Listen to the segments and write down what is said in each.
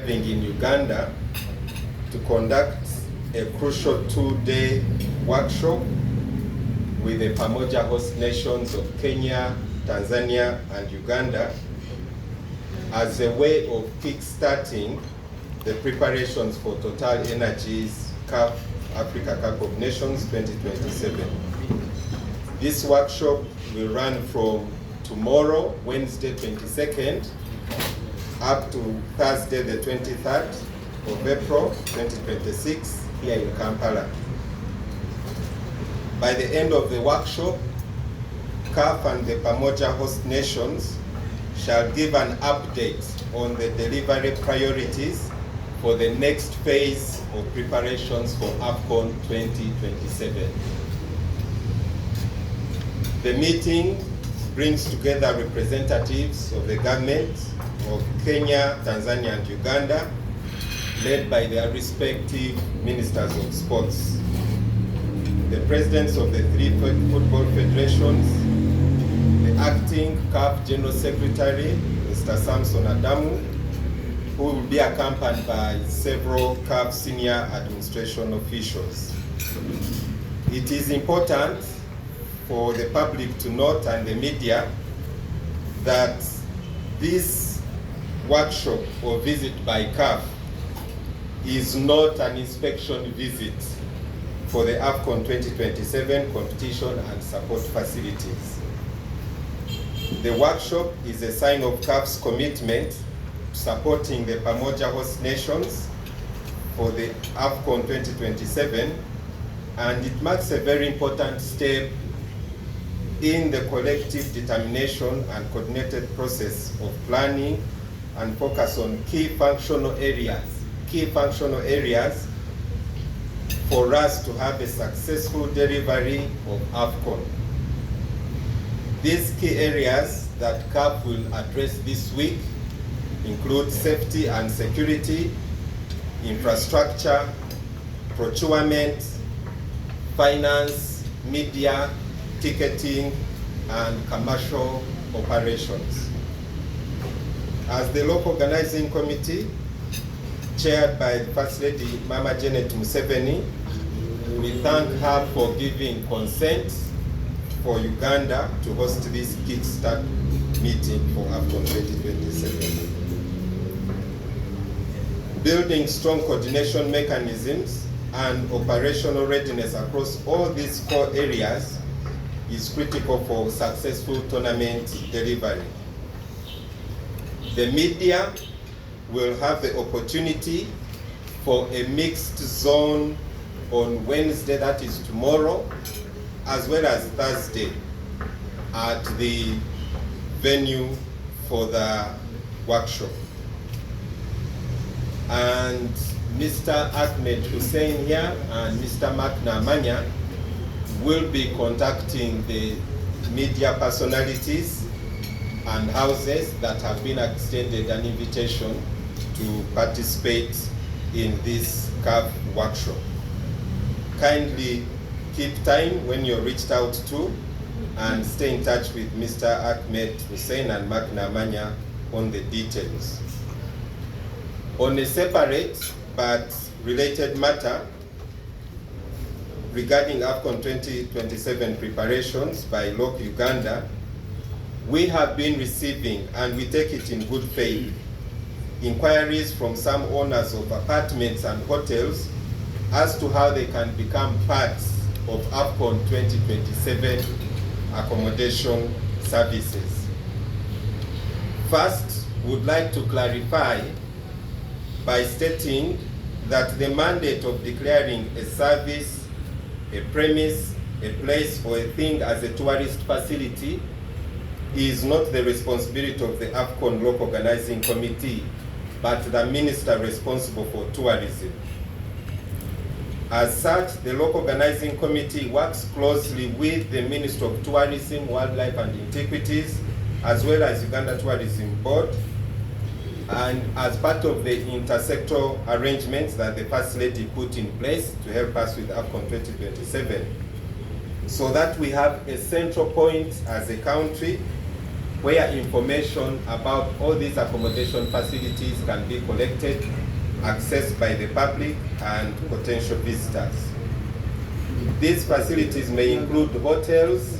In Uganda to conduct a crucial two-day workshop with the Pamoja host nations of Kenya, Tanzania and Uganda as a way of kick-starting the preparations for Total Energies CAF Africa Cup of Nations 2027. This workshop will run from tomorrow, Wednesday 22nd, up to Thursday the 23rd of April 2026 here in Kampala. By the end of the workshop, CAF and the Pamoja host nations shall give an update on the delivery priorities for the next phase of preparations for AFCON 2027. The meeting brings together representatives of the government of Kenya, Tanzania and Uganda, led by their respective ministers of sports. The presidents of the three football federations, the acting CAF General Secretary, Mr. Samson Adamu, who will be accompanied by several CAF senior administration officials. It is important for the public to note and the media that this workshop or visit by CAF is not an inspection visit for the AFCON 2027 competition and support facilities. The workshop is a sign of CAF's commitment to supporting the Pamoja host nations for the AFCON 2027, and it marks a very important step in the collective determination and coordinated process of planning and focus on key functional areas for us to have a successful delivery of AFCON. These key areas that CAF will address this week include safety and security, infrastructure, procurement, finance, media, ticketing, and commercial operations. As the local organizing committee, chaired by First Lady Mama Janet Museveni, we thank her for giving consent for Uganda to host this kickstart meeting for AFCON 2027. Building strong coordination mechanisms and operational readiness across all these core areas is critical for successful tournament delivery. The media will have the opportunity for a mixed zone on Wednesday, that is tomorrow, as well as Thursday at the venue for the workshop. And Mr. Ahmed Hussein here and Mr. Mark Namanya will be contacting the media personalities and houses that have been extended an invitation to participate in this CAF workshop. Kindly keep time when you're reached out to and stay in touch with Mr. Ahmed Hussein and Mark Namanya on the details. On a separate but related matter regarding AFCON 2027 preparations by LOC Uganda, we have been receiving, and we take it in good faith, inquiries from some owners of apartments and hotels as to how they can become parts of AFCON 2027 accommodation services. First, we would like to clarify by stating that the mandate of declaring a service, a premise, a place or a thing as a tourist facility is not the responsibility of the AFCON local organizing committee, but the minister responsible for tourism. As such, the local organizing committee works closely with the Minister of Tourism, Wildlife and Antiquities, as well as Uganda Tourism Board, and as part of the intersectoral arrangements that the First Lady put in place to help us with AFCON 2027, so that we have a central point as a country where information about all these accommodation facilities can be collected, accessed by the public and potential visitors. These facilities may include hotels,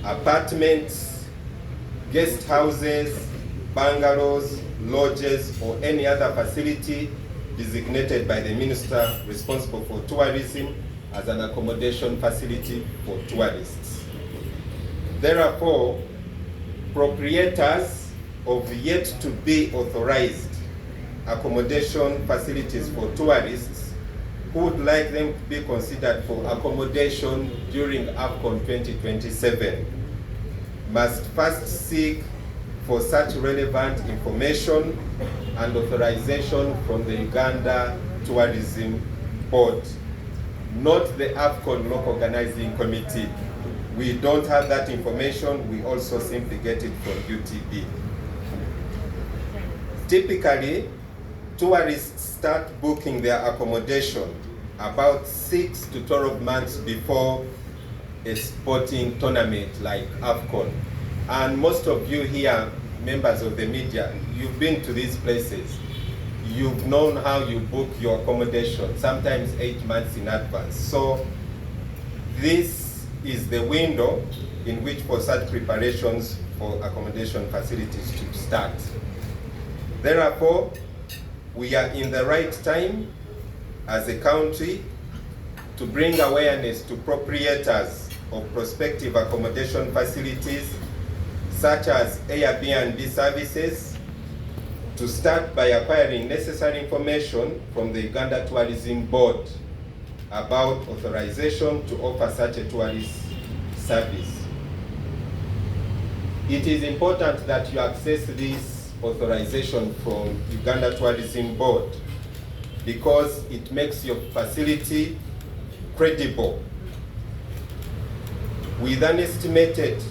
apartments, guest houses, bungalows, lodges, or any other facility designated by the minister responsible for tourism as an accommodation facility for tourists. Therefore, proprietors of yet to be authorized accommodation facilities for tourists who would like them to be considered for accommodation during AFCON 2027 must first seek for such relevant information and authorization from the Uganda Tourism Board, not the AFCON Local Organizing Committee. We don't have that information, we also simply get it from UTB. Typically, tourists start booking their accommodation about 6 to 12 months before a sporting tournament like AFCON. And most of you here, members of the media, you've been to these places. You've known how you book your accommodation, sometimes 8 months in advance. So this is the window in which for such preparations for accommodation facilities to start. Therefore, we are in the right time as a country to bring awareness to proprietors of prospective accommodation facilities such as Airbnb services to start by acquiring necessary information from the Uganda Tourism Board about authorization to offer such a tourist service. It is important that you access this authorization from Uganda Tourism Board because it makes your facility credible. With an estimated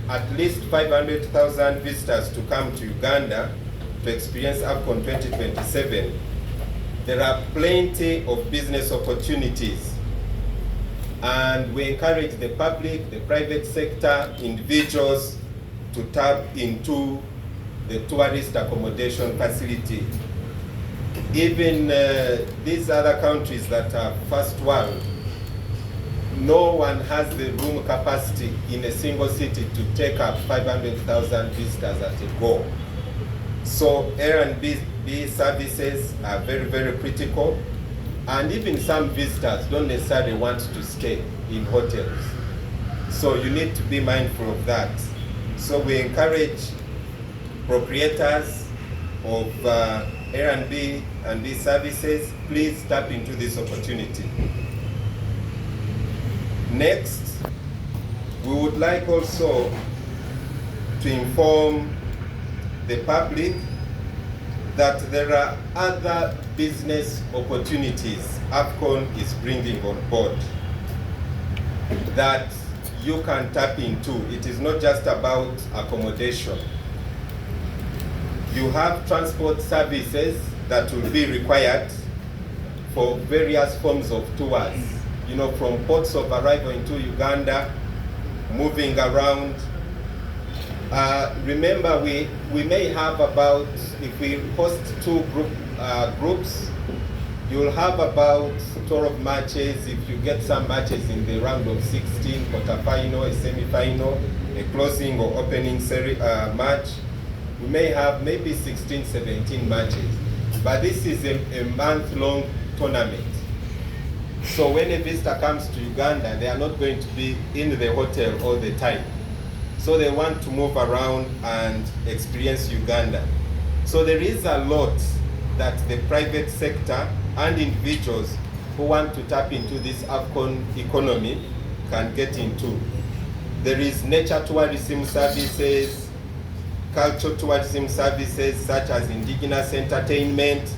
at least 500,000 visitors to come to Uganda to experience AFCON 2027, there are plenty of business opportunities, and we encourage the public, the private sector, individuals to tap into the tourist accommodation facility. Even these other countries that are first world, no one has the room capacity in a single city to take up 500,000 visitors at a go. So Airbnb services are very, very critical, and even some visitors don't necessarily want to stay in hotels. So you need to be mindful of that. So we encourage proprietors of Airbnb and these services, please tap into this opportunity. Next, we would like also to inform the public that there are other business opportunities AFCON is bringing on board that you can tap into. It is not just about accommodation. You have transport services that will be required for various forms of tours. You know, from ports of arrival into Uganda, moving around. Remember, we may have about, if we host two groups, you'll have about 12 matches. If you get some matches in the round of 16, quarterfinal, a semi-final, a closing or opening match, we may have maybe 16, 17 matches. But this is a month-long tournament. So when a visitor comes to Uganda, they are not going to be in the hotel all the time. So they want to move around and experience Uganda. So there is a lot that the private sector and individuals who want to tap into this AFCON economy can get into. There is nature tourism services, cultural tourism services such as indigenous entertainment,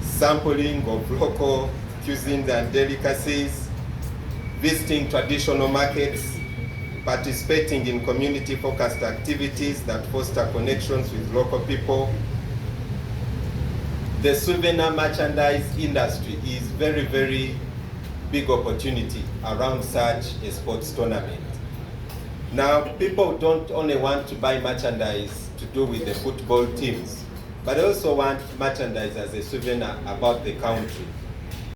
sampling of local cuisines and delicacies, visiting traditional markets, participating in community-focused activities that foster connections with local people. The souvenir merchandise industry is very, very big opportunity around such a sports tournament. Now, people don't only want to buy merchandise to do with the football teams, but they also want merchandise as a souvenir about the country.